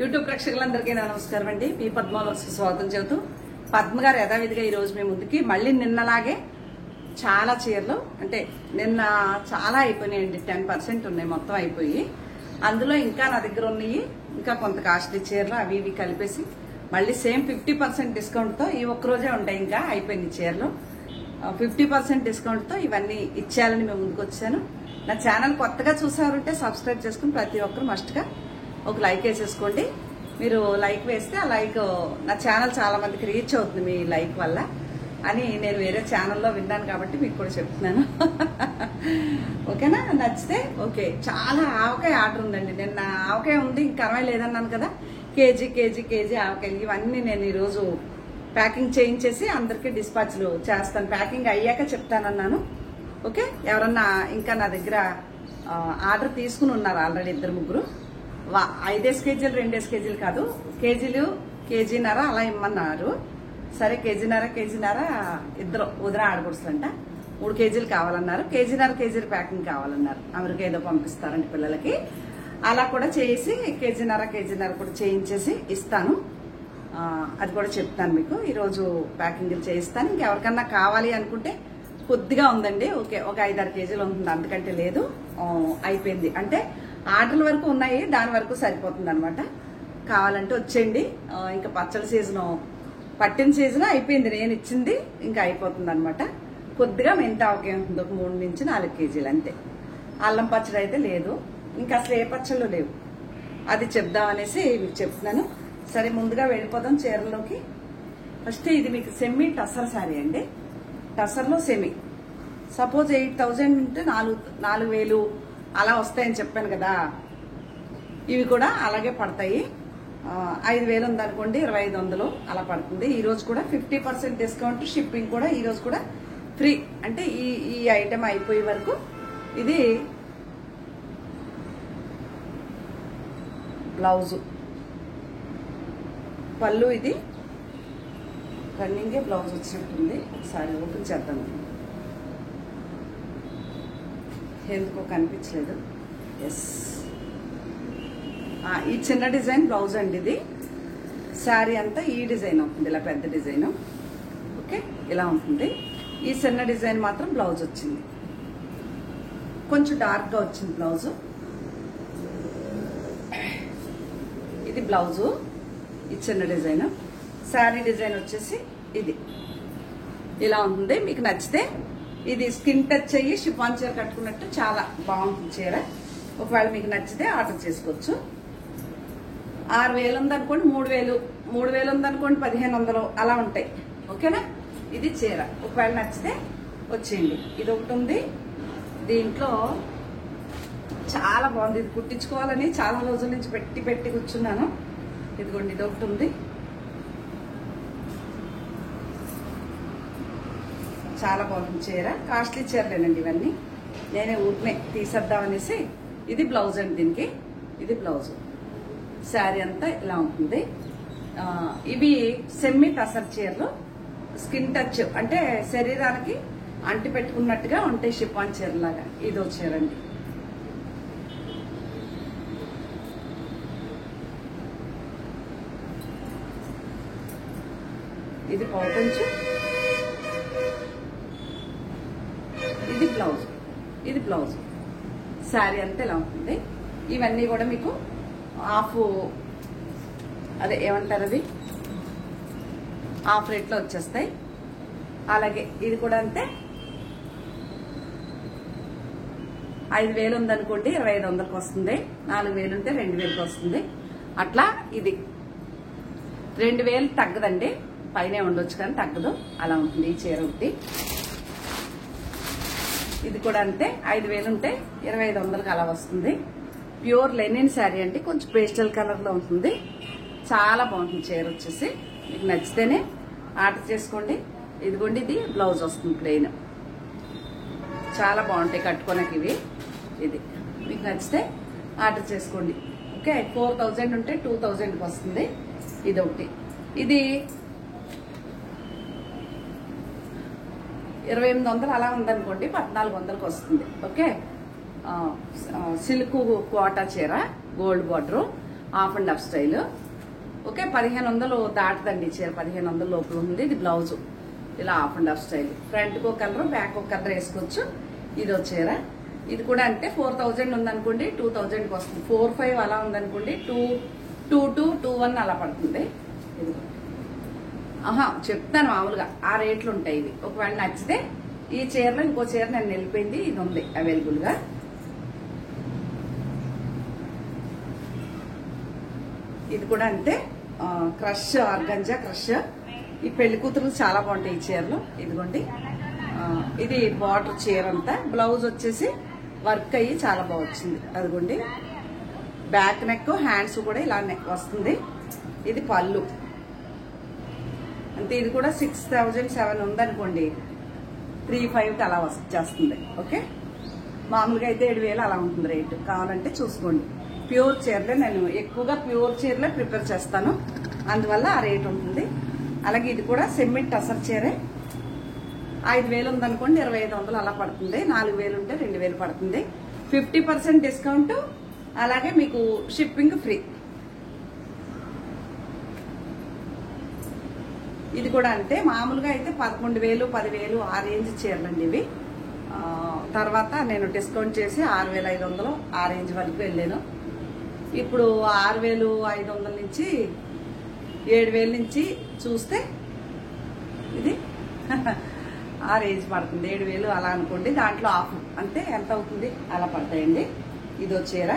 YouTube ప్రేక్షకులందరికీ నమస్కారం అండి. మీ పద్మలోకి స్వాగతం చెబుతూ పద్మ గారు యథావిధిగా ఈ రోజు మీ ముందుకి మళ్ళీ నిన్నలాగే చాలా చీరలు అంటే నిన్న చాలా అయిపోయినాయండి. 10% ఉన్నాయి మొత్తం అయిపోయి. అందులో ఇంకా నా దగ్గర ఉన్నాయి ఇంకా కొంత కాస్ట్లీ చీరలు అవి ఇవి కలిపేసి మళ్ళీ సేమ్ 50% డిస్కౌంట్తో ఈ ఒక్కరోజే ఉంటాయి. ఇంకా అయిపోయింది చీరలు 50% డిస్కౌంట్తో ఇవన్నీ ఇచ్చేయాలని మేము ముందుకు వచ్చాను. నా ఛానల్ కొత్తగా చూసారంటే సబ్స్క్రైబ్ చేసుకుని ప్రతి ఒక్కరు మస్ట్గా ఒక లైక్ వేసేసుకోండి. మీరు లైక్ వేస్తే ఆ లైక్ నా ఛానల్ చాలా మందికి రీచ్ అవుతుంది మీ లైక్ వల్ల అని నేను వేరే ఛానల్లో విన్నాను కాబట్టి మీకు కూడా చెప్తున్నాను. ఓకేనా? నచ్చితే ఓకే. చాలా ఆవకాయ ఆర్డర్ ఉందండి. నిన్న ఆవకాయ ఉంది ఇంకా అరవై లేదన్నాను కదా. కేజీ ఆవకాయలు ఇవన్నీ నేను ఈరోజు ప్యాకింగ్ చేయించేసి అందరికీ డిస్పాచ్లు చేస్తాను. ప్యాకింగ్ అయ్యాక చెప్తానన్నాను. ఓకే. ఎవరన్నా ఇంకా నా దగ్గర ఆర్డర్ తీసుకుని ఉన్నారు ఆల్రెడీ 2-3. 5 కేజీలు 2 కేజీలు కాదు, కేజీన్నర అలా ఇమ్మన్నారు. సరే కేజీన్నర ఇద్దరు వదిన ఆడకూడదంట 3 కేజీలు కావాలన్నారు. కేజీలు ప్యాకింగ్ కావాలన్నారు. అమెరికా ఏదో పంపిస్తారండి పిల్లలకి. అలా కూడా చేసి కేజీన్నర కూడా చేయించేసి ఇస్తాను. అది కూడా చెప్తాను మీకు. ఈరోజు ప్యాకింగ్ చేయిస్తాను. ఇంకెవరికన్నా కావాలి అనుకుంటే కొద్దిగా ఉందండి. ఓకే, ఒక 5-6 కేజీలు ఉంటుంది, అంతకంటే లేదు. అయిపోయింది అంటే ఆర్డర్ల వరకు ఉన్నాయి, దాని వరకు సరిపోతుంది అనమాట. కావాలంటే వచ్చేయండి. ఇంకా పచ్చడి సీజను పట్టిన సీజన్ అయిపోయింది. నేను ఇచ్చింది ఇంకా అయిపోతుంది అనమాట. కొద్దిగా మెంతావకే ఉంటుంది, ఒక 3 నుంచి 4 కేజీలు అంతే. అల్లం పచ్చడి అయితే లేదు, ఇంకా అసలు ఏ పచ్చళ్ళు లేవు. అది చెప్దామనేసి మీకు చెప్తున్నాను. సరే, ముందుగా వెళ్ళిపోదాం చీరలోకి. ఫస్ట్ ఇది మీకు సెమీ టసర్ శారీ అండి. టసర్లో సెమీ. సపోజ్ 8000 ఉంటే 4,000 అలా వస్తాయని చెప్పాను కదా. ఇవి కూడా అలాగే పడతాయి. 5,000 ఉందనుకోండి 2,500 అలా పడుతుంది. ఈ రోజు కూడా 50% డిస్కౌంట్, షిప్పింగ్ కూడా ఈ రోజు కూడా ఫ్రీ. అంటే ఈ ఐటెం అయిపోయే వరకు. ఇది బ్లౌజు, పళ్ళు, ఇది రన్నింగే బ్లౌజ్ వచ్చినట్టుంది. ఒకసారి ఓపెన్ చేద్దాం. ఎందుకో కనిపించలేదు. ఎస్, ఈ చిన్న డిజైన్ బ్లౌజ్ అండి. ఇది శారీ అంతా ఈ డిజైన్ అవుతుంది, ఇలా పెద్ద డిజైన్. ఓకే, ఇలా ఉంటుంది. ఈ చిన్న డిజైన్ మాత్రం బ్లౌజ్ వచ్చింది, కొంచెం డార్క్గా వచ్చింది బ్లౌజు. ఇది బ్లౌజు, ఈ చిన్న డిజైన్. శారీ డిజైన్ వచ్చేసి ఇది ఇలా ఉంటుంది. మీకు నచ్చితే ఇది స్కిన్ టచ్ అయ్యి షిఫాన్ చీర కట్టుకున్నట్టు చాలా బాగుంటుంది చీర. ఒకవేళ మీకు నచ్చితే ఆర్డర్ చేసుకోవచ్చు. 6,000 ఉందనుకోండి 3,000 ఉందనుకోండి 1,500 అలా ఉంటాయి. ఓకేనా? ఇది చీర ఒకవేళ నచ్చితే వచ్చేయండి. ఇది ఒకటి ఉంది. దీంట్లో చాలా బాగుంది. ఇది కుట్టించుకోవాలని చాలా రోజుల నుంచి పెట్టి కూర్చున్నాను. ఇదిగోండి, ఇది ఒకటి ఉంది. చాలా బాగుంటుంది చీర. కాస్ట్లీ చీరలేనండి ఇవన్నీ. నేనే ఊరినే తీసేద్దామనేసి. ఇది బ్లౌజ్ అండి దీనికి. ఇది బ్లౌజ్. శారీ అంతా ఇలా ఉంటుంది. ఇవి సెమీ టసర్ చీరలు. స్కిన్ టచ్ అంటే శరీరానికి అంటి పెట్టుకున్నట్టుగా ఉంటాయి, షిఫాన్ చీరలాగా. ఇదో చీర అండి. ఇది పౌటంచు, ఇది బ్లౌజ్, ఇది బ్లౌజ్. శారీ అంతా ఇలా ఉంటుంది. ఇవన్నీ కూడా మీకు అదే ఏమంటారు, అది హాఫ్ రేట్లో వచ్చేస్తాయి. అలాగే ఇది కూడా అంతే. 5,000 ఉందనుకోండి 2,500కి వస్తుంది. 4,000 ఉంటే 2,000కి వస్తుంది. అట్లా ఇది 2,000 తగ్గదండి, పైనే ఉండొచ్చు కానీ తగ్గదు. అలా ఉంటుంది ఈ చీర ఒకటి. ఇది కూడా అంతే. 5,000 ఉంటే 2,500కి అలా వస్తుంది. ప్యూర్ లెనిన్ శారీ అంటే కొంచెం పేస్టల్ కలర్ లో ఉంటుంది. చాలా బాగుంటుంది చీర వచ్చేసి. మీకు నచ్చితేనే ఆర్డర్ చేసుకోండి. ఇదిగోండి, ఇది బ్లౌజ్ వస్తుంది ప్లెయిన్. చాలా బాగుంటాయి కట్టుకోనకి ఇవి. ఇది మీకు నచ్చితే ఆర్డర్ చేసుకోండి. ఓకే, 4,000 ఉంటే 2,000కి వస్తుంది. ఇది ఒకటి. ఇది 2,800 అలా ఉందనుకోండి 1,400కి వస్తుంది. ఓకే, సిల్క్ కోటా చీర, gold border. Half and half style. Okay, 1500 దాటదండి చీర, 1500 లోపల ఉంది. ఇది బ్లౌజ్ ఇలా half and half style. Front ఒక కలర్, బ్యాక్ ఒక కలర్ వేసుకోవచ్చు. ఇదో చీర. ఇది కూడా అంటే 4000 ఉందనుకోండి 2000కి వస్తుంది. 45 అలా ఉందనుకోండి 2221 అలా పడుతుంది. ఇది చెప్తాను మామూలుగా ఆ రేట్లు ఉంటాయి ఇవి. ఒకవేళ నచ్చితే ఈ చీరలో ఇంకో చీర నేను వెళ్ళిపోయింది, ఇది ఉంది అవైలబుల్ గా. ఇది కూడా అంటే క్రష్ ఆర్గంజా క్రష్. ఈ పెళ్లి కూతురు చాలా బాగుంటాయి ఈ చీరలు. ఇదిగోండి, ఇది బార్డర్ చీర అంతా. బ్లౌజ్ వచ్చేసి వర్క్ అయ్యి చాలా బాగా వచ్చింది. అదిగోండి, బ్యాక్ నెక్, హ్యాండ్స్ కూడా ఇలా వస్తుంది. ఇది పళ్ళు అంతే. ఇది కూడా 6007 ఉందనుకోండి 35కి అలా వచ్చేస్తుంది. ఓకే, మామూలుగా అయితే 7000 అలా ఉంటుంది రేటు. కావాలంటే చూసుకోండి. ప్యూర్ చీరలే, నేను ఎక్కువగా ప్యూర్ చీరలే ప్రిపేర్ చేస్తాను, అందువల్ల ఆ రేట్ ఉంటుంది. అలాగే ఇది కూడా సెమీ టసర్ చీరే. 5000 ఉందనుకోండి 2500 అలా పడుతుంది. 4000 ఉంటే 2000 పడుతుంది. 50% డిస్కౌంట్, అలాగే మీకు షిప్పింగ్ ఫ్రీ. ఇది కూడా అంటే మామూలుగా అయితే 11000 10,000 ఆ రేంజ్ చీరలండి ఇవి. తర్వాత నేను డిస్కౌంట్ చేసి 6500 ఆ రేంజ్ వరకు వెళ్ళాను. ఇప్పుడు 6500 నుంచి 7000 నుంచి చూస్తే ఇది ఆ రేంజ్ పడుతుంది. 7000 అలా అనుకోండి. దాంట్లో ఆఫ్ అంటే ఎంత అవుతుంది అలా పడతాయండి. ఇదో చీర,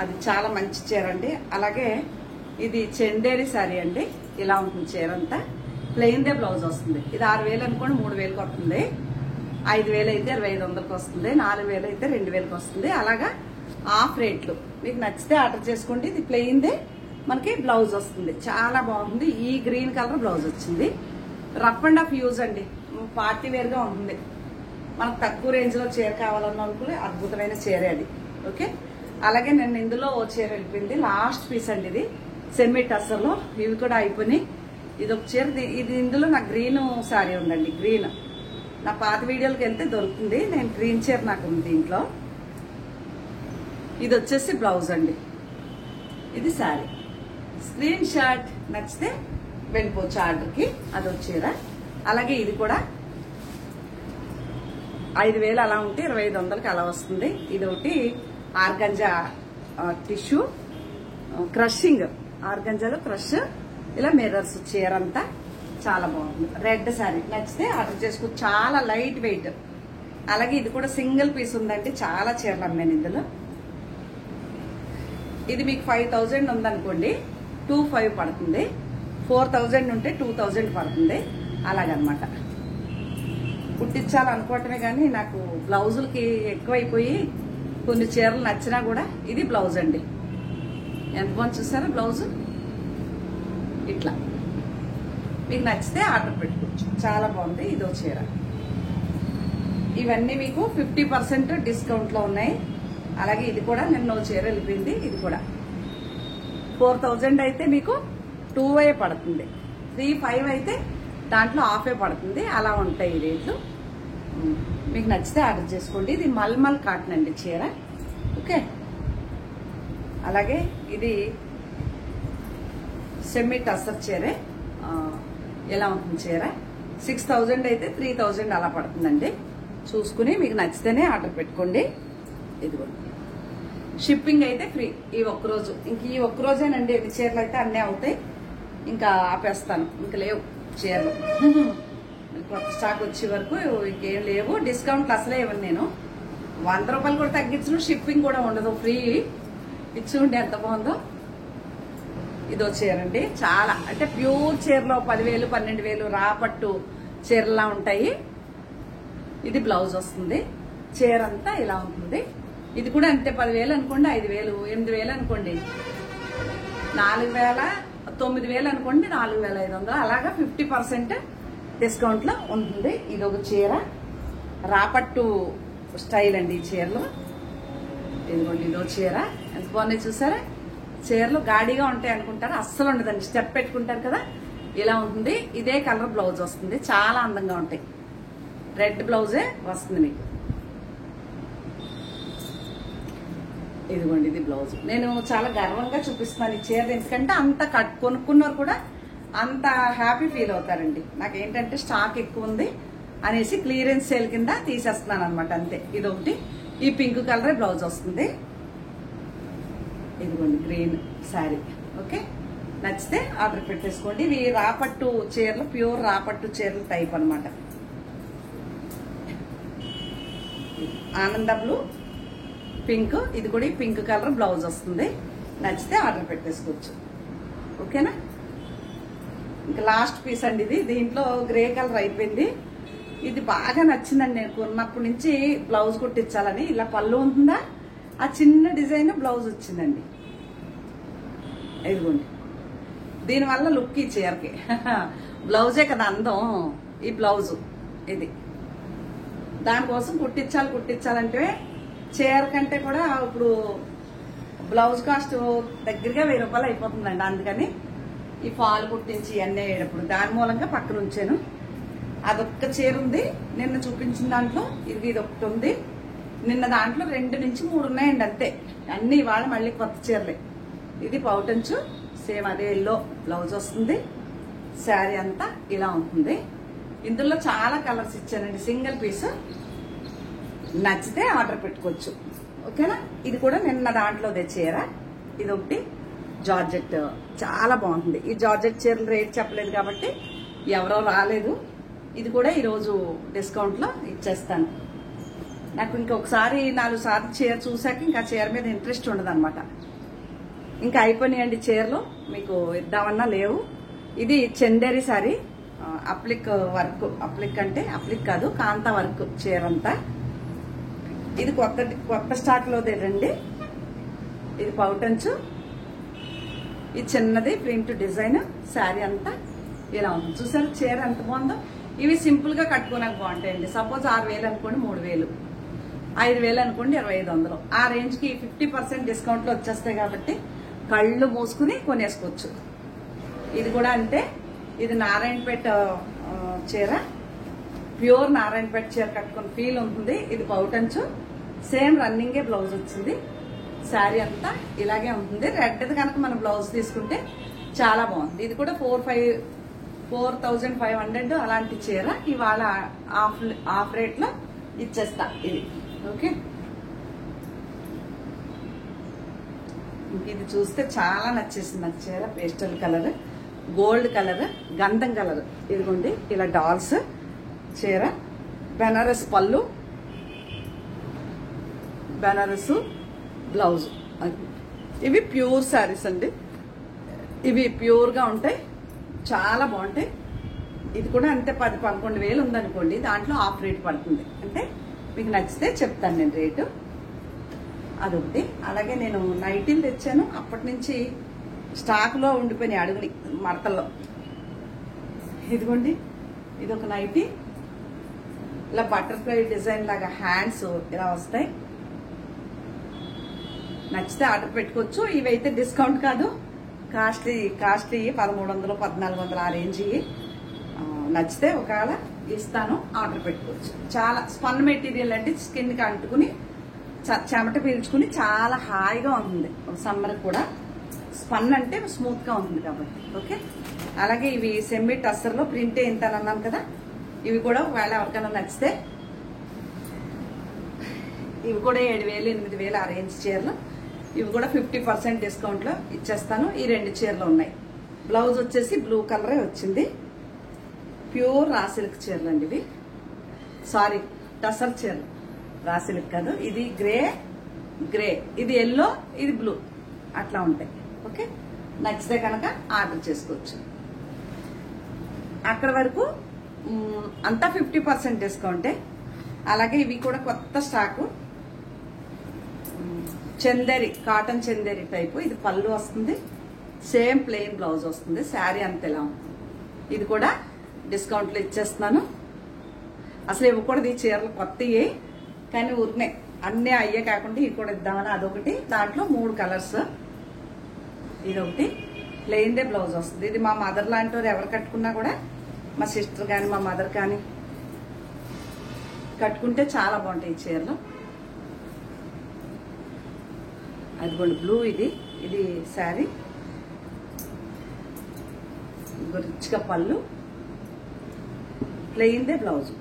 అది చాలా మంచి చీర అండి. అలాగే ఇది చందేరి శారీ అండి. ఇలా ఉంటుంది చీర అంతా. ప్లెయిన్ దే బ్లౌజ్ వస్తుంది. ఇది 6000 అనుకోండి 3000కి వస్తుంది. 5000 అయితే 2500కి వస్తుంది. 4000 అయితే 2000కి వస్తుంది. అలాగా ఆఫ్ రేట్లు. మీకు నచ్చితే ఆర్డర్ చేసుకోండి. ఇది ప్లెయిన్ దే మనకి బ్లౌజ్ వస్తుంది. చాలా బాగుంది. ఈ గ్రీన్ కలర్ బ్లౌజ్ వచ్చింది. రఫ్ అండ్ ఆఫ్ యూజ్ అండి. పార్టీ వేర్ గా ఉంటుంది. మనకు తక్కువ రేంజ్ లో చీర కావాలన్న అనుకునే అద్భుతమైన చీర అది. ఓకే, అలాగే నేను ఇందులో ఓ చీర వెళ్ళిపోయింది. లాస్ట్ పీస్ అండి ఇది. సెమీ టసర్ లో ఇవి కూడా అయిపోయినాయి. ఇది ఒక చీర. ఇది ఇందులో నాకు గ్రీన్ శారీ ఉందండి. గ్రీన్ నా పాత వీడియోలకి వెళ్తే దొరుకుతుంది. నేను గ్రీన్ చీర నాకు ఉంది దీంట్లో. ఇది వచ్చేసి బ్లౌజ్ అండి. ఇది శారీ. స్క్రీన్ షాట్ నచ్చితే వెళ్ళిపోవచ్చు ఆర్డర్కి. అదొక చీర. అలాగే ఇది కూడా 5000 అలా ఉంటే 2500కి అలా వస్తుంది. ఇది ఒకటి ఆర్గంజా టిష్యూ క్రషింగ్, ఆర్గంజాలో క్రష్. ఇలా మిర్రర్స్ చీర అంతా చాలా బాగుంది. రెడ్ శారీ నచ్చితే ఆర్డర్ చేసుకో. చాలా లైట్ వెయిట్. అలాగే ఇది కూడా సింగిల్ పీస్ ఉందండి. చాలా చీరలు అమ్మాను ఇందులో. ఇది మీకు 5000 ఉందనుకోండి 2500 పడుతుంది. 4000 ఉంటే 2000 పడుతుంది. అలాగనమాట. కుట్టించాలనుకోవటమే కానీ నాకు బ్లౌజులకి ఎక్కువైపోయి కొన్ని చీరలు నచ్చినా కూడా. ఇది బ్లౌజ్ అండి. ఎంత బాగుంది చూసారా బ్లౌజ్. ఇట్లా మీకు నచ్చితే ఆర్డర్ పెట్టుకోవచ్చు. చాలా బాగుంది. ఇదో చీర. ఇవన్నీ మీకు 50% డిస్కౌంట్ లో ఉన్నాయి. అలాగే ఇది కూడా నిన్న చీర వెళ్ళిపోయింది. ఇది కూడా 4000 అయితే మీకు 2 పడుతుంది. 3500 అయితే దాంట్లో హాఫే పడుతుంది. అలా ఉంటాయి రేట్లు. మీకు నచ్చితే ఆర్డర్ చేసుకోండి. ఇది మల్మల్ కాటన్ అండి చీర. ఓకే, అలాగే ఇది సెమీ టసర్ చీరే. ఎలా ఉంటుంది చీర. 6000 అయితే 3000 అలా పడుతుందండి. చూసుకుని మీకు నచ్చితేనే ఆర్డర్ పెట్టుకోండి. ఇదిగోండి, షిప్పింగ్ అయితే ఫ్రీ ఈ ఒక్కరోజు. ఇంక ఈ ఒక్కరోజేనండి. ఎన్ని చీరలు అయితే అన్నీ అవుతాయి. ఇంకా ఆపేస్తాను. ఇంక లేవు చీరలు. కొత్త స్టాక్ వచ్చే వరకు ఇంకేం లేవు. డిస్కౌంట్లు అసలే ఇవ్వను నేను. 100 రూపాయలు కూడా తగ్గించను. షిప్పింగ్ కూడా ఉండదు, ఫ్రీ. ఇచ్చి ఉండి ఎంత బాగుందో. ఇదో చీరండి. చాలా అంటే ప్యూర్ చీరలో 10,000 12,000 రాపట్టు చీరలా ఉంటాయి. ఇది బ్లౌజ్ వస్తుంది. చీర అంతా ఇలా ఉంటుంది. ఇది కూడా అంతే. 10,000 అనుకోండి 5,000, 8,000 అనుకోండి 4,000, 9,000 అనుకోండి 4,500. అలాగా 50% డిస్కౌంట్ లో ఉంటుంది. ఇది ఒక చీర. రాపట్టు స్టైల్ అండి ఈ చీరలు. ఇదిగోండి, ఇదో చీర. ఎంత బాగున్నాయి చూసారా. చీరలు గాడిగా ఉంటాయి అనుకుంటారు, అస్సలు ఉండదండి. స్టెప్ పెట్టుకుంటారు కదా, ఇలా ఉంటుంది. ఇదే కలర్ బ్లౌజ్ వస్తుంది. చాలా అందంగా ఉంటాయి. రెడ్ బ్లౌజే వస్తుంది మీకు. ఇదిగోండి ఇది బ్లౌజ్. నేను చాలా గర్వంగా చూపిస్తున్నాను ఈ చీర, ఎందుకంటే అంత కొనుక్కున్నారు కూడా అంత హ్యాపీ ఫీల్ అవుతారండి. నాకేంటంటే స్టాక్ ఎక్కువ ఉంది అనేసి క్లియరెన్స్ సేల్ కింద తీసేస్తున్నాను అనమాట, అంతే. ఇదొకటి, ఈ పింక్ కలర్ బ్లౌజ్ వస్తుంది. ఇదిగోండి గ్రీన్ శారీ. ఓకే, నచ్చితే ఆర్డర్ పెట్టేసుకోండి. ఇవి రాపట్టు చీరలు, ప్యూర్ రాపట్టు చీరలు టైప్ అనమాట. ఆనంద బ్లూ, పింక్, ఇది కూడా పింక్ కలర్ బ్లౌజ్ వస్తుంది. నచ్చితే ఆర్డర్ పెట్టేసుకోవచ్చు. ఓకేనా. ఇంకా లాస్ట్ పీస్ అండి ఇది. దీంట్లో గ్రే కలర్ అయిపోయింది. ఇది బాగా నచ్చిందండి. నేను కొన్నప్పటి నుంచి బ్లౌజ్ కుట్టించాలని. ఇలా పళ్ళు ఉంటుందా, ఆ చిన్న డిజైన్ బ్లౌజ్ వచ్చిందండి. ఇదిగోండి, దీనివల్ల లుక్ ఈ చీరకి. బ్లౌజే కదా అందం, ఈ బ్లౌజు ఇది. దానికోసం కుట్టించాలంటే చీర కంటే కూడా ఇప్పుడు బ్లౌజ్ కాస్ట్ దగ్గరగా 1000 రూపాయలు అయిపోతుందండి. అందుకని ఈ ఫాల్ కుట్టించి అన్నీ వేయడప్పుడు దాని మూలంగా పక్కన ఉంచాను. అదొక్క చీర ఉంది నిన్న చూపించిన దాంట్లో, ఇది ఒకటి ఉంది. నిన్న దాంట్లో 2 నుంచి 3 ఉన్నాయండి అంతే. అన్ని ఇవాళ మళ్ళీ కొత్త చీరలే. ఇది పౌటంచు, సేమ్ అదే ఎల్లో బ్లౌజ్ వస్తుంది. శారీ అంతా ఇలా ఉంటుంది. ఇందులో చాలా కలర్స్ ఇచ్చానండి, సింగిల్ పీస్. నచ్చితే ఆర్డర్ పెట్టుకోవచ్చు. ఓకేనా. ఇది కూడా నిన్న దాంట్లోదే చీర. ఇది ఒకటి జార్జెట్, చాలా బాగుంటుంది. ఈ జార్జెట్ చీరలు రేట్ చెప్పలేదు కాబట్టి ఎవరో రాలేదు. ఇది కూడా ఈరోజు డిస్కౌంట్లో ఇచ్చేస్తాను. నాకు ఇంకొకసారి 4 సార్లు చీర చూసాక ఇంకా చీర మీద ఇంట్రెస్ట్ ఉండదు అనమాట. ఇంకా అయిపోయినాయండి చీరలు, మీకు ఇద్దామన్నా లేవు. ఇది చందేరి సారీ, అప్లిక్ వర్క్, అప్లిక్ అంటే అప్లిక్ కాదు, కాంతా వర్క్ చీర అంతా. ఇది కొత్త స్టాక్ లోదేనండి. ఇది పౌటంచు, ఇది చిన్నది ప్రింట్ డిజైన్. శారీ అంతా ఇలా ఉంటుంది. చూసారు చీర ఎంత బాగుందో. ఇవి సింపుల్ గా కట్టుకోనకు బాగుంటాయండి. సపోజ్ 6000 అనుకోండి 3000, 5000 అనుకోండి 2500. ఆ రేంజ్ కి 50% డిస్కౌంట్ లో వచ్చేస్తాయి కాబట్టి కళ్ళు మూసుకుని కొనేసుకోవచ్చు. ఇది కూడా అంతే. ఇది నారాయణపేట చీర, ప్యూర్ నారాయణపేట చీర కట్టుకుని ఫీల్ ఉంటుంది. ఇది పౌటంచు, సేమ్ రన్నింగే బ్లౌజ్ వచ్చింది. శారీ అంతా ఇలాగే ఉంటుంది. రెడ్ కనుక మనం బ్లౌజ్ తీసుకుంటే చాలా బాగుంది. ఇది కూడా 4500 అలాంటి చీర ఇవాళ ఆఫ్ రేట్ లో ఇచ్చేస్తా ఇది. ఓకే, ఇది చూస్తే చాలా నచ్చేసింది నాకు చీర. పేస్టల్ కలర్, గోల్డ్ కలర్, గంధం కలర్. ఇదిగోండి ఇలా డాల్స్ చీర, బెనారస్ పళ్ళు, బెనారస్ బ్లౌజ్. ఇవి ప్యూర్ శారీస్ అండి. ఇవి ప్యూర్ గా ఉంటాయి, చాలా బాగుంటాయి. ఇది కూడా అంతే 10-11 ఉందనుకోండి, దాంట్లో ఆఫ్ రేట్ పడుతుంది. అంటే మీకు నచ్చితే చెప్తాను నేను రేటు. అదొకటి. అలాగే నేను నైటీలు తెచ్చాను, అప్పటి నుంచి స్టాక్ లో ఉండిపోయినాయి అడుగుని మడతల్లో. ఇదిగోండి, ఇది ఒక నైటీ. ఇలా బటర్ఫ్లై డిజైన్ లాగా హ్యాండ్స్ ఇలా వస్తాయి. నచ్చితే ఆర్డర్ పెట్టుకోవచ్చు. ఇవైతే డిస్కౌంట్ కాదు, కాస్ట్లీ 1300, 1400 ఆ రేంజ్. నచ్చితే ఒకవేళ ఇస్తాను, ఆర్డర్ పెట్టుకోవచ్చు. చాలా స్పన్ మెటీరియల్ అండి, స్కిన్ కి అంటుకుని చెమట పీల్చుకుని చాలా హాయిగా ఉంటుంది. సమ్మర్ కూడా స్పన్ అంటే స్మూత్ గా ఉంటుంది కాబట్టి. ఓకే, అలాగే ఇవి సెమీ టస్సర్ లో ప్రింట్ ఎంత అన్నాను కదా, ఇవి కూడా ఒకవేళ ఎవరికైనా నచ్చితే ఇవి కూడా 7000, 8000 ఆ రేంజ్ చీరలు. ఇవి కూడా 50% డిస్కౌంట్ లో ఇచ్చేస్తాను. ఈ 2 చీరలు ఉన్నాయి. బ్లౌజ్ వచ్చేసి బ్లూ కలరే వచ్చింది. ప్యూర్ రా సిల్క్ చీరలు అండి ఇవి. సారీ, టసర్ చీరలు, రా సిల్క్ కాదు. ఇది గ్రే, ఇది ఎల్లో, ఇది బ్లూ, అట్లా ఉంటాయి. ఓకే, నచ్చితే కనుక ఆర్డర్ చేసుకోవచ్చు. అక్కడ వరకు అంతా 50% డిస్కౌంటే. అలాగే ఇవి కూడా కొత్త stock, Chanderi, cotton Chanderi type. ఇది పళ్ళు వస్తుంది, సేమ్ ప్లెయిన్ బ్లౌజ్ వస్తుంది. శారీ అంత ఎలా ఉంటుంది. ఇది కూడా డిస్కౌంట్లో ఇచ్చేస్తున్నాను. అసలు ఇవ్వకూడదు ఈ చీరలు కొత్తవి, కానీ ఊరినే అన్నీ అయ్యే కాకుండా ఇవి కూడా ఇద్దామని. అదొకటి. దాంట్లో 3 కలర్స్. ఇదొకటి ప్లెయిన్దే బ్లౌజ్ వస్తుంది. ఇది మా మదర్ లాంటి వారు ఎవరు కట్టుకున్నా కూడా, మా సిస్టర్ కానీ మా మదర్ కానీ కట్టుకుంటే చాలా బాగుంటాయి ఈ చీరలు. అదిగోండి బ్లూ ఇది శారీ, రిచ్గా పళ్ళు, ప్లెయిన్దే బ్లౌజు.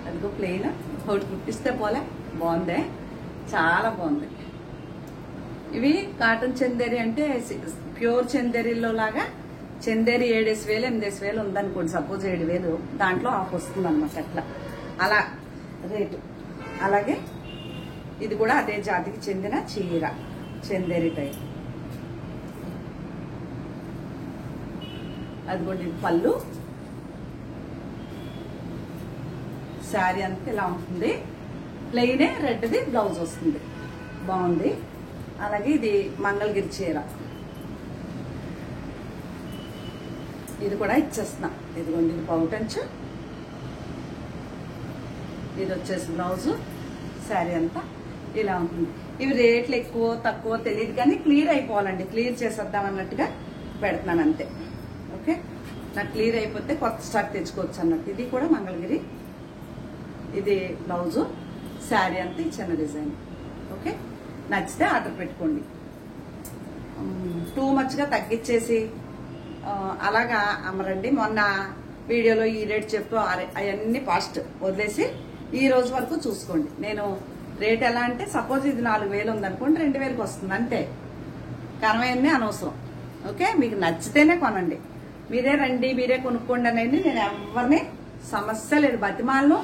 అదిగో ప్లెయిన్ ఒకటి కుట్టిస్తే పోలే, బాగుందే, చాలా బాగుంది. ఇవి కాటన్ చందేరి అంటే ప్యూర్ చందేరిలో లాగా చందేరి 7,000 8,000 ఉందనుకోండి, సపోజ్ 7,000, దాంట్లో ఆఫ్ వస్తుంది అనమాట. అట్లా అలా రేటు. అలాగే ఇది కూడా అదే జాతికి చెందిన చీర, చందేరి టైప్. అదిగోండి పళ్ళు, శారీ అంతా ఇలా ఉంటుంది. ప్లెయినే రెడ్ది బ్లౌజ్ వస్తుంది, బాగుంది. అలాగే ఇది మంగళగిరి చీర, ఇది కూడా ఇచ్చేస్తున్నా. ఇదిగోండి ఇది పౌటంచు, ఇది వచ్చేసి బ్లౌజు, శారీ అంతా ఇలా ఉంటుంది. ఇవి రేట్లు ఎక్కువ తక్కువ తెలియదు కానీ క్లియర్ అయిపోవాలండి, క్లియర్ చేసేద్దాం అన్నట్టుగా పెడుతున్నాను అంతే. ఓకే, నాకు క్లియర్ అయిపోతే కొత్త స్టాక్ తెచ్చుకోవచ్చు అన్నట్టు. ఇది కూడా మంగళగిరి, ఇది బ్లౌజు, శారీ అంతా ఇచ్చిన డిజైన్. ఓకే, నచ్చితే ఆర్డర్ పెట్టుకోండి. టూ మచ్గా తగ్గించేసి అలాగా అమ్మరండి. మొన్న వీడియోలో ఈ రేట్ చెప్పు అవన్నీ ఫాస్ట్ వదిలేసి ఈ రోజు వరకు చూసుకోండి. నేను రేట్ ఎలా అంటే సపోజ్ ఇది 4,000 ఉందనుకోండి, 2,000కి వస్తుంది అంతే. కనవన్నీ అనవసరం. ఓకే, మీకు నచ్చితేనే కొనండి, మీరే రండి మీరే కొనుక్కోండి అనేది నేను ఎవరిని సమస్య లేదు, బతిమాలను.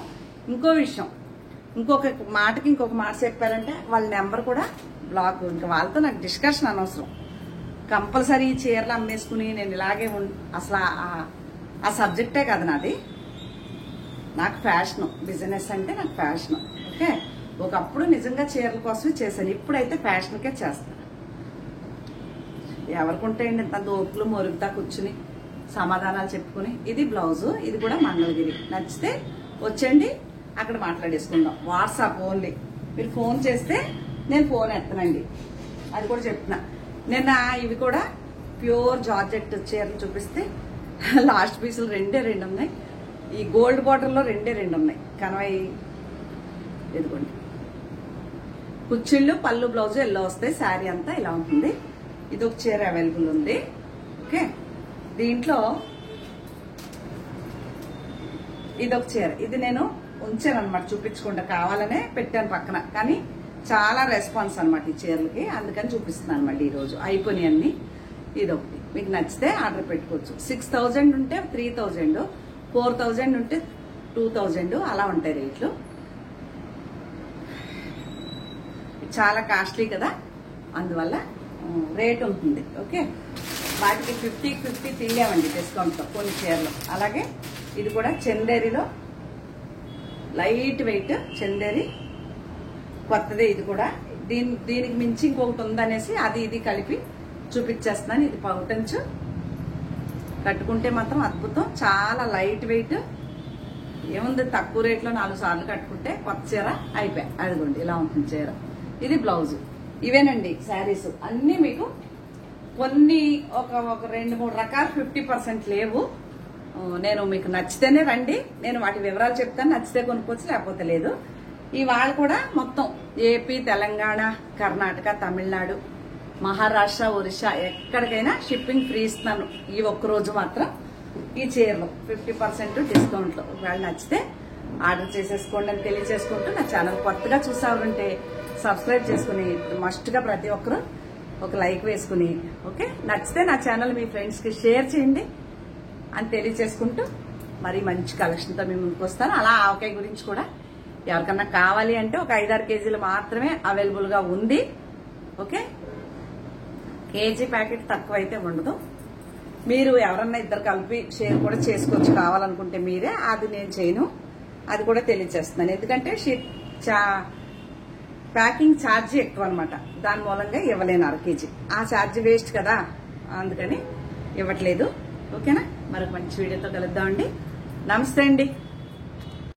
ఇంకో విషయం, ఇంకొక మాట చెప్పారంటే వాళ్ళ నెంబర్ కూడా బ్లాక్. ఇంకా వాళ్ళతో నాకు డిస్కషన్ అనవసరం. కంపల్సరీ చీరలు అమ్మేసుకుని నేను ఇలాగే అసలు ఆ సబ్జెక్టే కదా నాది. నాకు ఫ్యాషన్, బిజినెస్ అంటే నాకు ఫ్యాషన్. ఓకే, ఒకప్పుడు నిజంగా చీరల కోసమే చేశాను, ఇప్పుడైతే ఫ్యాషన్కే చేస్తాను. ఎవరికి ఉంటాయండి ఇంత దోపులు మొరుగుతా కూర్చుని సమాధానాలు చెప్పుకుని. ఇది బ్లౌజు, ఇది కూడా మంగళగిరి. నచ్చితే వచ్చండి, అక్కడ మాట్లాడేసుకుందాం. WhatsApp only. మీరు ఫోన్ చేస్తే నేను ఫోన్ ఎత్తనండి, అది కూడా చెప్తున్నా. నిన్న ఇవి కూడా ప్యూర్ జార్జెట్ చీరలు చూపిస్తే లాస్ట్ పీసులు 2 ఉన్నాయి. ఈ గోల్డ్ బార్డర్లో 2 ఉన్నాయి. కనవై ఎదుగుండి కుచ్చిళ్ళు, పళ్ళు, బ్లౌజ్ ఎల్లో వస్తాయి. శారీ అంతా ఇలా ఉంటుంది. ఇది ఒక చీర అవైలబుల్ ఉంది. ఓకే, దీంట్లో ఇదొక చీర, ఇది నేను ఉంచాను అనమాట, చూపించకుండా కావాలనే పెట్టాను పక్కన. కానీ చాలా రెస్పాన్స్ అనమాట ఈ చీరలకి, అందుకని చూపిస్తున్నాను మళ్ళీ ఈరోజు. అయిపోయినాయి అన్ని. ఇదొకటి మీకు నచ్చితే ఆర్డర్ పెట్టుకోవచ్చు. 6,000 ఉంటే 3,000, 4,000 ఉంటే 2,000 అలా ఉంటాయి రేట్లు. చాలా కాస్ట్లీ కదా, అందువల్ల రేట్ ఉంటుంది. ఓకే, వాటికి 50 తీయలేమండి డిస్కౌంట్తో కొన్ని చీరలు. అలాగే ఇది కూడా చందేరిలో లైట్ వెయిట్ చందేరి, కొత్తదే ఇది కూడా. దీనికి మించి ఇంకొకటి ఉందనేసి అది ఇది కలిపి చూపించేస్తున్నాను. ఇది పౌటంచు, కట్టుకుంటే మాత్రం అద్భుతం, చాలా లైట్ వెయిట్. ఏముంది, తక్కువ రేట్లో 4 సార్లు కట్టుకుంటే కొత్త చీర అయిపోయి. అదిగోండి ఇలా ఉంటుంది చీర. ఇది బ్లౌజు. ఇవేనండి శారీస్ అన్ని. మీకు కొన్ని ఒక 2-3 రకాలు 50% లేవు. నేను మీకు నచ్చితేనే రండి, నేను వాటి వివరాలు చెప్తాను. నచ్చితే కొనుక్కోవచ్చు, లేకపోతే లేదు. ఇవాళ కూడా మొత్తం ఏపీ, తెలంగాణ, కర్ణాటక, తమిళనాడు, మహారాష్ట్ర, ఒరిస్సా ఎక్కడికైనా షిప్పింగ్ ఫ్రీ ఇస్తున్నాను. ఈ ఒక్కరోజు మాత్రం ఈ చీరలు 50% డిస్కౌంట్లో. ఒకవేళ నచ్చితే ఆర్డర్ చేసేసుకోండి అని తెలియజేసుకుంటూ, నా ఛానల్ కొత్తగా చూసారంటే సబ్స్క్రైబ్ చేసుకుని మస్ట్గా ప్రతి ఒక్కరు ఒక లైక్ వేసుకుని, ఓకే, నచ్చితే నా ఛానల్ మీ ఫ్రెండ్స్కి షేర్ చేయండి అని తెలియజేసుకుంటూ, మరి మంచి కలెక్షన్తో మేము ముందుకు వస్తాను. అలా ఆవకాయ గురించి కూడా ఎవరికన్నా కావాలి అంటే ఒక 5-6 కేజీలు మాత్రమే అవైలబుల్గా ఉంది. ఓకే, కేజీ ప్యాకెట్ తక్కువ అయితే ఉండదు. మీరు ఎవరన్నా ఇద్దరు కలిపి షేర్ కూడా చేసుకోవచ్చు కావాలనుకుంటే మీరే. అది నేను చేయను, అది కూడా తెలియజేస్తున్నాను. ఎందుకంటే ప్యాకింగ్ ఛార్జీ ఎక్కువ అనమాట, దాని మూలంగా ఇవ్వలేను 1/2 కేజీ. ఆ ఛార్జీ వేస్ట్ కదా, అందుకని ఇవ్వట్లేదు. ఓకేనా, మరొక మంచి వీడియోతో కలుద్దామండి. నమస్తే అండి.